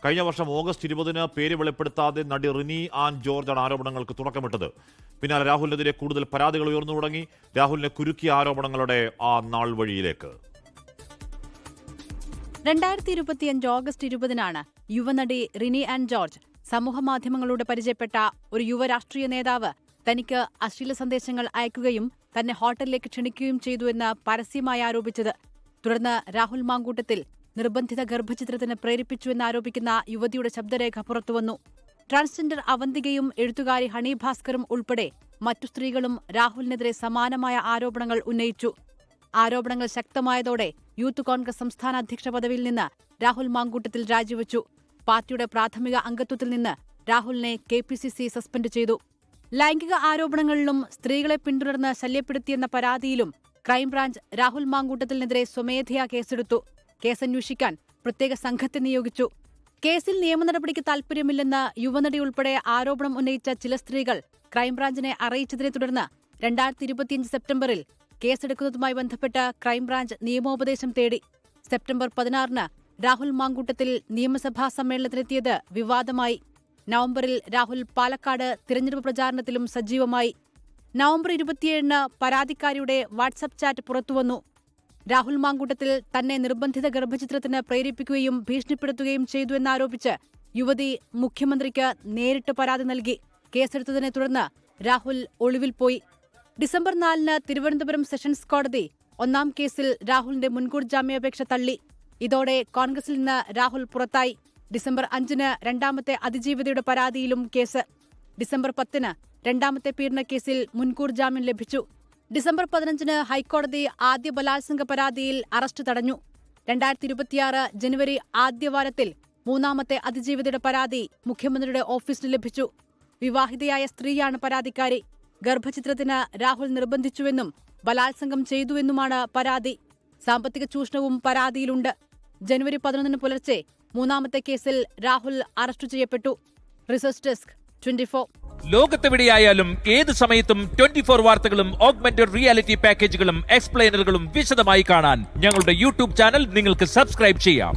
കഴിഞ്ഞ വർഷം ഓഗസ്റ്റ് 20-ന് പേര് വെളിപ്പെടുത്താതെ നടി റിനി ആൻ ജോർജാണ് ആരോപണങ്ങൾക്ക് തുടക്കമിട്ടത്. പിന്നാലെ രാഹുലിനെതിരെ കൂടുതൽ പരാതികൾ ഉയർന്നു തുടങ്ങി. രാഹുലിനെ കുരുക്കിയ ആരോപണങ്ങളുടെ ആ നാൾ വഴിയിലേക്ക്. 2025 ഓഗസ്റ്റ് 20-നാണ് യുവനടി റിനി ആൻ ജോർജ് സമൂഹമാധ്യമങ്ങളിലൂടെ പരിചയപ്പെട്ട ഒരു യുവ രാഷ്ട്രീയ നേതാവ് തനിക്ക് അശ്ലീല സന്ദേശങ്ങൾ അയക്കുകയും തന്നെ ഹോട്ടലിലേക്ക് ക്ഷണിക്കുകയും ചെയ്തുവെന്ന് പരസ്യമായി ആരോപിച്ചത്. തുടർന്ന് രാഹുൽ മാങ്കൂട്ടത്തിൽ നിർബന്ധിത ഗർഭചിത്രത്തിന് പ്രേരിപ്പിച്ചുവെന്നാരോപിക്കുന്ന യുവതിയുടെ ശബ്ദരേഖ പുറത്തുവന്നു. ട്രാൻസ്ജെൻഡർ അവന്തികയും എഴുത്തുകാരി ഹണി ഭാസ്കറും ഉൾപ്പെടെ മറ്റു സ്ത്രീകളും രാഹുലിനെതിരെ സമാനമായ ആരോപണങ്ങൾ ഉന്നയിച്ചു. ആരോപണങ്ങൾ ശക്തമായതോടെ യൂത്ത് കോൺഗ്രസ് സംസ്ഥാന അധ്യക്ഷ പദവിയിൽ നിന്ന് രാഹുൽ മാങ്കൂട്ടത്തിൽ രാജിവെച്ചു. പാർട്ടിയുടെ പ്രാഥമിക അംഗത്വത്തിൽ നിന്ന് രാഹുലിനെ KPCC സസ്പെൻഡ് ചെയ്തു. ലൈംഗിക ആരോപണങ്ങളിലും സ്ത്രീകളെ പിന്തുടർന്ന് ശല്യപ്പെടുത്തിയെന്ന പരാതിയിലും ക്രൈംബ്രാഞ്ച് രാഹുൽ മാങ്കൂട്ടത്തിനെതിരെ സ്വമേധയാ കേസെടുത്തു. കേസന്വേഷിക്കാൻ പ്രത്യേക സംഘത്തെ നിയോഗിച്ചു. കേസിൽ നിയമ നടപടിക്ക് താൽപര്യമില്ലെന്ന് യുവനടി ഉൾപ്പെടെ ആരോപണം ഉന്നയിച്ച ചില സ്ത്രീകൾ ക്രൈംബ്രാഞ്ചിനെ അറിയിച്ചതിനെ തുടർന്ന് 2025 സെപ്റ്റംബറിൽ കേസെടുക്കുന്നതുമായി ബന്ധപ്പെട്ട് ക്രൈംബ്രാഞ്ച് നിയമോപദേശം തേടി. സെപ്റ്റംബർ 16-ന് രാഹുൽ മാങ്കൂട്ടത്തിൽ നിയമസഭാ സമ്മേളനത്തിനെത്തിയത് വിവാദമായി. നവംബറിൽ രാഹുൽ പാലക്കാട് തിരഞ്ഞെടുപ്പ് പ്രചാരണത്തിലും സജീവമായി. നവംബർ 27-ന് പരാതിക്കാരിയുടെ വാട്സ്ആപ്പ് ചാറ്റ് പുറത്തുവന്നു. രാഹുൽ മാങ്കൂട്ടത്തിൽ തന്നെ നിർബന്ധിത ഗർഭചിത്രത്തിന് പ്രേരിപ്പിക്കുകയും ഭീഷണിപ്പെടുത്തുകയും ചെയ്തുവെന്നാരോപിച്ച് യുവതി മുഖ്യമന്ത്രിക്ക് നേരിട്ട് പരാതി നൽകി. കേസെടുത്തതിനെ തുടർന്ന് രാഹുൽ ഒളിവിൽ പോയി. ഡിസംബർ 4-ന് തിരുവനന്തപുരം സെഷൻസ് കോടതി 1-ാം കേസിൽ രാഹുലിന്റെ മുൻകൂർ ജാമ്യാപേക്ഷ തള്ളി. ഇതോടെ കോൺഗ്രസിൽ നിന്ന് രാഹുൽ പുറത്തായി. ഡിസംബർ 5-ന് 2-ാമത്തെ അതിജീവിതയുടെ പരാതിയിലും കേസ്. ഡിസംബർ 10-ന് 2-ാമത്തെ പീഡനക്കേസിൽ മുൻകൂർ ജാമ്യം ലഭിച്ചു. ഡിസംബർ 15-ന് ഹൈക്കോടതി ആദ്യ ബലാത്സംഗ പരാതിയിൽ അറസ്റ്റ് തടഞ്ഞു. 2026 ജനുവരി ആദ്യവാരത്തിൽ 3-ാമത്തെ അതിജീവിതയുടെ പരാതി മുഖ്യമന്ത്രിയുടെ ഓഫീസിന് ലഭിച്ചു. വിവാഹിതയായ സ്ത്രീയാണ് പരാതിക്കാരി. ഗർഭചിത്രത്തിന് രാഹുൽ നിർബന്ധിച്ചുവെന്നും ബലാത്സംഗം ചെയ്തുവെന്നുമാണ് പരാതി. സാമ്പത്തിക ചൂഷണവും പരാതിയിലുണ്ട്. ജനുവരി 11-ന് പുലർച്ചെ 3-ാമത്തെ കേസിൽ രാഹുൽ അറസ്റ്റ് ചെയ്യപ്പെട്ടു. Research desk 24. ലോകത്തെവിടെയായാലും ഏത് സമയത്തും 24 വാർത്തകളും ഓഗ്മെന്റഡ് റിയാലിറ്റി പാക്കേജുകളും എക്സ്പ്ലെയിനറുകളും വിശദമായി കാണാൻ ഞങ്ങളുടെ യൂട്യൂബ് ചാനൽ നിങ്ങൾക്ക് സബ്സ്ക്രൈബ് ചെയ്യാം.